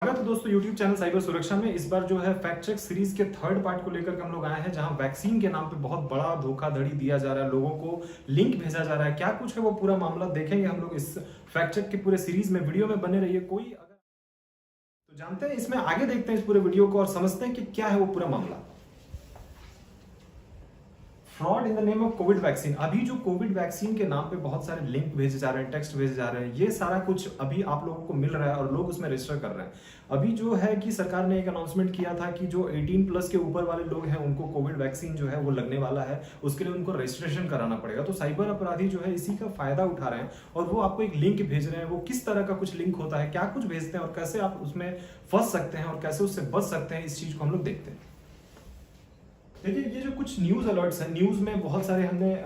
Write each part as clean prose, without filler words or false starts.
स्वागत है दोस्तों YouTube चैनल साइबर सुरक्षा में। इस बार जो है फैक्ट चेक सीरीज के थर्ड पार्ट को लेकर के हम लोग आए हैं, जहां वैक्सीन के नाम पे बहुत बड़ा धोखाधड़ी दिया जा रहा है, लोगों को लिंक भेजा जा रहा है। क्या कुछ है वो पूरा मामला देखेंगे हम लोग इस फैक्ट चेक के पूरे सीरीज में। वीडियो में बने रहिए। कोई अगर तो जानते हैं इसमें, आगे देखते हैं इस पूरे वीडियो को और समझते हैं कि क्या है वो पूरा मामला। Fraud in the name of Covid vaccine. अभी जो कोविड वैक्सीन के नाम पे बहुत सारे लिंक भेजे जा रहे हैं, टेक्स्ट भेजे जा रहे हैं, ये सारा कुछ अभी आप लोगों को मिल रहा है और लोग उसमें रजिस्टर कर रहे हैं। अभी जो है कि सरकार ने एक अनाउंसमेंट किया था कि जो 18+ के ऊपर वाले लोग हैं उनको कोविड वैक्सीन जो है वो लगने वाला है, उसके लिए उनको रजिस्ट्रेशन कराना पड़ेगा। तो साइबर अपराधी जो है इसी का फायदा उठा रहे हैं और वो आपको एक लिंक भेज रहे हैं। वो किस तरह का कुछ लिंक होता है, क्या कुछ भेजते हैं और कैसे आप उसमें फंस सकते हैं और कैसे उससे बच सकते हैं, इस चीज को हम लोग देखते हैं। देखिए, ये जो कुछ न्यूज अलर्ट्स हैं, न्यूज में बहुत सारे हमने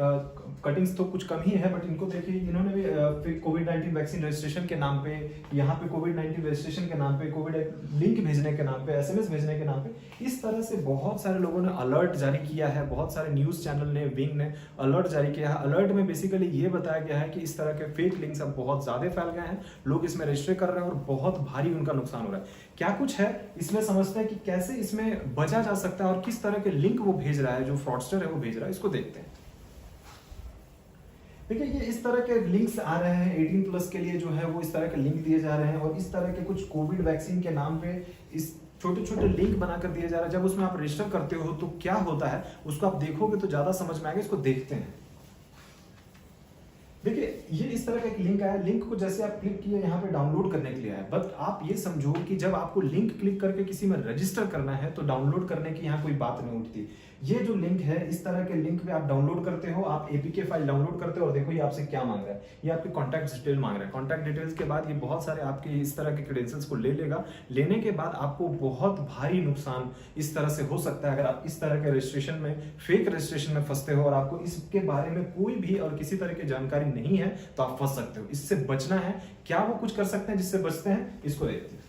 कटिंग्स तो कुछ कम ही है, बट इनको देखिए, इन्होंने भी कोविड-19 वैक्सीन रजिस्ट्रेशन के नाम पे, यहाँ पे कोविड-19 रजिस्ट्रेशन के नाम पे, कोविड लिंक भेजने के नाम पे, एसएमएस भेजने के नाम पे, इस तरह से बहुत सारे लोगों ने अलर्ट जारी किया है। बहुत सारे न्यूज चैनल ने, विंग ने अलर्ट जारी किया है। अलर्ट में बेसिकली ये बताया गया है कि इस तरह के फेक लिंक्स अब बहुत ज्यादा फैल गए हैं, लोग इसमें रजिस्टर कर रहे हैं और बहुत भारी उनका नुकसान हो रहा है। क्या कुछ है इसमें, समझते हैं कि कैसे इसमें बचा जा सकता है और किस तरह के लिंक वो भेज रहा है, जो फ्रॉडस्टर है वो भेज रहा है, इसको देखते हैं। देखिए, ये इस तरह के लिंक्स आ रहे हैं 18+ के लिए, जो है वो इस तरह के लिंक दिए जा रहे हैं और इस तरह के कुछ कोविड वैक्सीन के नाम पे इस छोटे छोटे लिंक बनाकर दिए जा रहे हैं। जब उसमें आप रजिस्टर करते हो तो क्या होता है उसको आप देखोगे तो ज्यादा समझ में आएगा। इसको देखते हैं। देखिए, ये इस तरह का एक लिंक आया। लिंक को जैसे आप क्लिक किए, यहाँ पे डाउनलोड करने के लिए आया, बट आप ये समझो कि जब आपको लिंक क्लिक करके किसी में रजिस्टर करना है तो डाउनलोड करने की यहाँ कोई बात नहीं उठती। ये जो लिंक है, इस तरह के लिंक पे आप डाउनलोड करते हो, आप एपीके फाइल डाउनलोड करते हो और देखो ये आपसे क्या मांग रहा है। ये आपके कॉन्टैक्ट डिटेल मांग रहा है। कॉन्टैक्ट डिटेल्स के बाद ये बहुत सारे आपके इस तरह के क्रेडेंशियल्स को ले लेगा। लेने के बाद आपको बहुत भारी नुकसान इस तरह से हो सकता है अगर आप इस तरह के रजिस्ट्रेशन में, फेक रजिस्ट्रेशन में फंसते हो और आपको इसके बारे में कोई भी और किसी तरह की जानकारी नहीं है तो आप फंस सकते हो। इससे बचना है। क्या वो कुछ कर सकते हैं जिससे बचते हैं, इसको देखते हैं।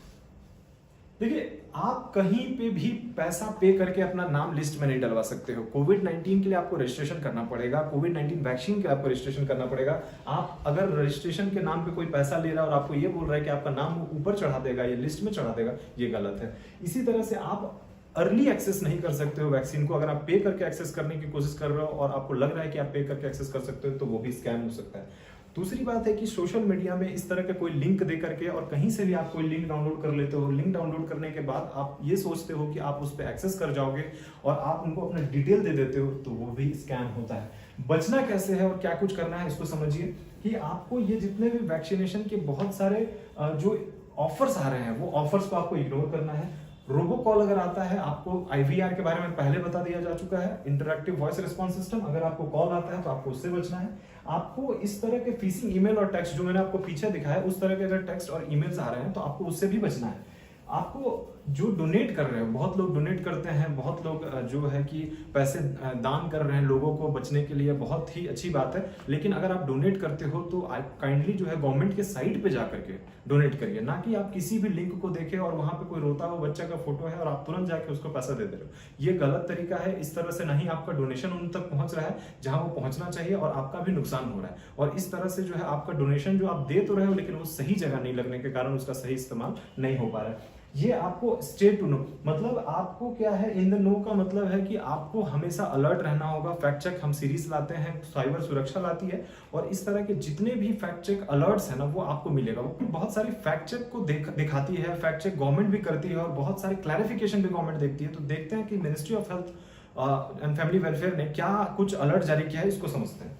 देखिए, आप कहीं पे भी पैसा पे करके अपना नाम लिस्ट में नहीं डलवा सकते हो। कोविड-19 के लिए आपको रजिस्ट्रेशन करना पड़ेगा, कोविड-19 वैक्सीन के लिए आपको रजिस्ट्रेशन करना पड़ेगा। आप अगर रजिस्ट्रेशन के नाम पे कोई पैसा ले रहा है और आपको ये बोल रहा है कि आपका नाम ऊपर चढ़ा देगा, ये लिस्ट में चढ़ा देगा, ये गलत है। इसी तरह से आप अर्ली एक्सेस नहीं कर सकते हो वैक्सीन को। अगर आप पे करके एक्सेस करने की कोशिश कर रहे हो और आपको लग रहा है कि आप पे करके एक्सेस कर सकते हो तो वो भी स्कैम हो सकता है। दूसरी बात है कि सोशल मीडिया में इस तरह का कोई लिंक दे करके और कहीं से भी आप कोई लिंक डाउनलोड कर लेते हो। लिंक डाउनलोड करने के बाद आप ये सोचते हो कि आप उस पर एक्सेस कर जाओगे और आप उनको अपना डिटेल दे देते हो, तो वो भी स्कैम होता है। बचना कैसे है और क्या कुछ करना है, इसको समझिए कि आपको ये जितने भी वैक्सीनेशन के बहुत सारे जो ऑफर्स आ रहे हैं, वो ऑफर्स को आपको इग्नोर करना है। रोबो कॉल अगर आता है, आपको आईवीआर के बारे में पहले बता दिया जा चुका है, इंटरैक्टिव वॉइस रिस्पॉन्स सिस्टम। अगर आपको कॉल आता है तो आपको उससे बचना है। आपको इस तरह के फिशिंग ईमेल और टेक्स्ट, जो मैंने आपको पीछे दिखाया, उस तरह के अगर टेक्स्ट और ईमेल्स आ रहे हैं तो आपको उससे भी बचना है। आपको जो डोनेट कर रहे हो, बहुत लोग डोनेट करते हैं, बहुत लोग जो है कि पैसे दान कर रहे हैं लोगों को बचने के लिए, बहुत ही अच्छी बात है। लेकिन अगर आप डोनेट करते हो तो काइंडली जो है गवर्नमेंट के साइट पे जाकर के डोनेट करिए, ना कि आप किसी भी लिंक को देखें और वहां पे कोई रोता हुआ बच्चा का फोटो है और आप तुरंत जाके उसको पैसा दे दे रहे हो। ये गलत तरीका है। इस तरह से नहीं आपका डोनेशन उन तक पहुंच रहा है जहां वो पहुंचना चाहिए और आपका भी नुकसान हो रहा है। और इस तरह से जो है आपका डोनेशन जो आप दे तो रहे हो, लेकिन वो सही जगह नहीं लगने के कारण उसका सही इस्तेमाल नहीं हो पा रहा है। ये आपको स्टे टू नो, मतलब आपको क्या है, इन द नो का मतलब है कि आपको हमेशा अलर्ट रहना होगा। फैक्ट चेक हम सीरीज लाते हैं, साइबर सुरक्षा लाती है और इस तरह के जितने भी फैक्ट चेक अलर्ट्स है ना, वो आपको मिलेगा। वो बहुत सारी फैक्ट चेक को दिखाती है। फैक्ट चेक गवर्नमेंट भी करती है और बहुत सारी क्लैरिफिकेशन भी गवर्नमेंट देखती है। तो देखते हैं कि ministry of health and family welfare ने क्या कुछ अलर्ट जारी किया है, इसको समझते हैं।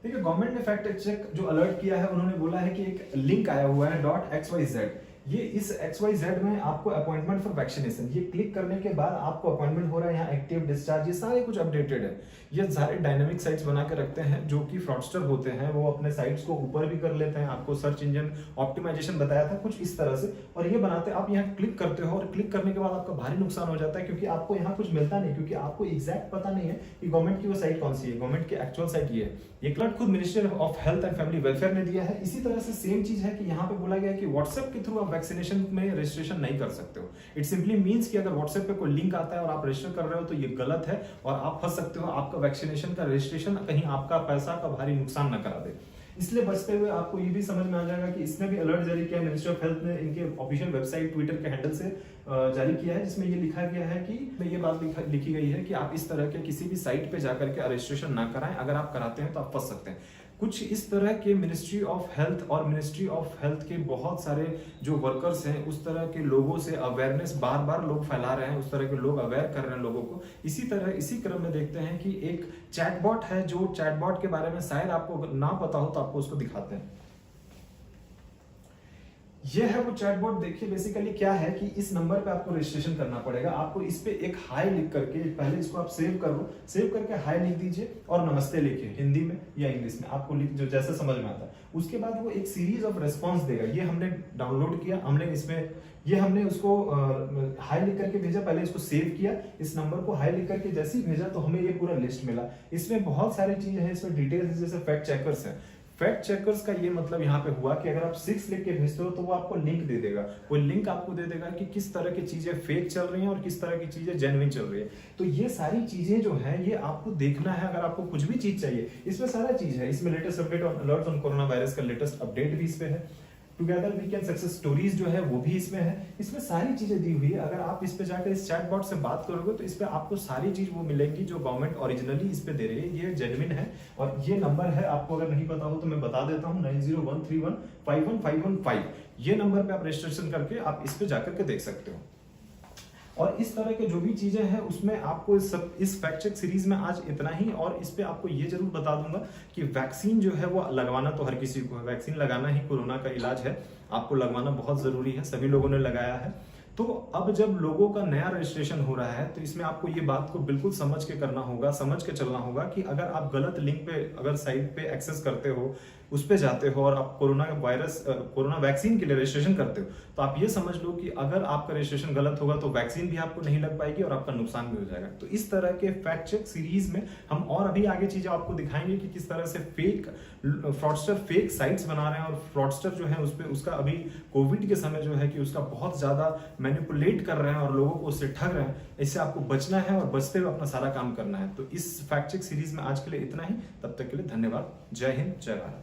देखिए, गवर्नमेंट ने फैक्ट चेक जो अलर्ट किया है, उन्होंने बोला है कि एक लिंक आया हुआ है .xyz। ये इस XYZ में आपको अपॉइंटमेंट फॉर वैक्सीनेशन, ये क्लिक करने के बाद आपको अपॉइंटमेंट हो रहा है। यहाँ एक्टिव, डिस्चार्ज, ये सारे कुछ अपडेटेड है। ये सारे डायनामिक साइट्स बना के रखते हैं जो कि फ्रॉडस्टर होते हैं। वो अपने साइट्स को ऊपर भी कर लेते हैं। आपको सर्च इंजन ऑप्टिमाइजेशन बताया था कुछ इस तरह से, और ये बनाते हैं। आप यहाँ क्लिक करते हो और क्लिक करने के बाद आपका भारी नुकसान हो जाता है, क्योंकि आपको यहाँ कुछ मिलता नहीं, क्योंकि आपको एग्जैक्ट पता नहीं है कि गवर्नमेंट की वो साइट कौन सी है। गवर्नमेंट की एक्चुअल साइट ये है। ये क्लर्क खुद ministry of health and family welfare ने दिया है। इसी तरह से सेम चीज है कि यहाँ पे बोला गया है कि व्हाट्सएप के थ्रू आप वैक्सीनेशन में रजिस्ट्रेशन नहीं कर सकते हो। इट सिंपली मींस कि अगर व्हाट्सएप पे कोई लिंक आता है और आप रजिस्टर कर रहे हो तो ये गलत है और आप फंस सकते हो। आपका वैक्सीनेशन का रजिस्ट्रेशन कहीं आपका पैसा का भारी नुकसान ना करा दे। इसलिए बचते हुए आपको ये भी समझ में आ जाएगा कि इसने भी अलर्ट जारी किया है, मिनिस्ट्री ऑफ हेल्थ ने इनके ऑफिशियल वेबसाइट ट्विटर के हैंडल से जारी किया है, जिसमें ये लिखा गया है कि ये बात लिखी गई है कि आप इस तरह के किसी भी साइट पे जाकर के रजिस्ट्रेशन ना कराएं, अगर आप कराते हैं तो आप फंस सकते हैं। कुछ इस तरह के मिनिस्ट्री ऑफ हेल्थ और मिनिस्ट्री ऑफ हेल्थ के बहुत सारे जो वर्कर्स हैं, उस तरह के लोगों से अवेयरनेस बार बार लोग फैला रहे हैं, उस तरह के लोग अवेयर कर रहे हैं लोगों को। इसी तरह इसी क्रम में देखते हैं कि एक चैटबॉट है, जो चैटबॉट के बारे में शायद आपको ना पता हो तो आपको उसको दिखाते हैं। ये है वो चैटबॉट। देखिए बेसिकली क्या है कि इस नंबर पे आपको रजिस्ट्रेशन करना पड़ेगा। आपको इस पे एक हाई लिख करके, पहले इसको आप सेव कर लो, सेव करके हाई लिख दीजिए और नमस्ते लिखिए, हिंदी में या इंग्लिश में, आपको लिख जो जैसे समझ में आता है। उसके बाद वो एक सीरीज ऑफ रेस्पॉन्स देगा। ये हमने डाउनलोड किया, हमने उसको हाई लिख करके भेजा, पहले इसको सेव किया, इस नंबर को हाई लिख करके जैसे ही भेजा तो हमें ये पूरा लिस्ट मिला। इसमें बहुत सारी चीजें हैं, इसमें डिटेल्स जैसे फैक्ट चेकर्स है। फैक्ट चेकर्स का ये मतलब यहाँ पे हुआ कि अगर आप 6 लिख के भेजते हो तो वो आपको लिंक दे देगा, वो लिंक आपको दे देगा कि किस तरह की चीजें फेक चल रही हैं और किस तरह की चीजें जेन्युइन चल रही है। तो ये सारी चीजें जो है ये आपको देखना है। अगर आपको कुछ भी चीज चाहिए, इसमें सारा चीज है। इसमें latest update on alert on corona virus का लेटेस्ट अपडेट भी इसमें है। Together we can success stories जो है वो भी इसमें है। इसमें सारी चीजें दी हुई है। अगर आप इस पे जाकर इस चैटबॉट से बात करोगे तो इस पे आपको सारी चीज वो मिलेगी जो गवर्नमेंट ओरिजिनली इस पे दे रही है। ये जेन्युइन है और ये नंबर है, आपको अगर नहीं पता हो तो मैं बता देता हूँ, 9013151515। ये नंबर पे आप रजिस्ट्रेशन करके आप इस पे जाकर के देख सकते हो। और इस तरह के जो भी चीजें हैं उसमें आपको इस फैक्ट चेक सीरीज में आज इतना ही। और इस पे आपको ये जरूर बता दूंगा कि वैक्सीन जो है वो लगवाना तो हर किसी को है, वैक्सीन लगाना ही कोरोना का इलाज है, आपको लगवाना बहुत जरूरी है, सभी लोगों ने लगाया है। तो अब जब लोगों का नया रजिस्ट्रेशन हो रहा है तो इसमें आपको ये बात को बिल्कुल समझ के करना होगा, समझ के चलना होगा कि अगर आप गलत लिंक पे, अगर साइट पे एक्सेस करते हो, उस पे जाते हो और आप कोरोना वैक्सीन के लिए रजिस्ट्रेशन करते हो, तो आप ये समझ लो कि अगर आपका रजिस्ट्रेशन गलत होगा तो वैक्सीन भी आपको नहीं लग पाएगी और आपका नुकसान भी हो जाएगा। तो इस तरह के फैक्ट चेक सीरीज में हम और अभी आगे चीजें आपको दिखाएंगे कि किस तरह से फ्रॉडस्टर फेक साइट्स बना रहे हैं और फ्रॉडस्टर जो है उस पे उसका अभी कोविड के समय जो है कि उसका बहुत ज्यादा मैनिपुलेट कर रहे हैं और लोगों को उससे ठग रहे हैं। इससे आपको बचना है और बचते हुए अपना सारा काम करना है। तो इस फैक्ट चेक सीरीज में आज के लिए इतना ही। तब तक के लिए धन्यवाद। जय हिंद, जय भारत।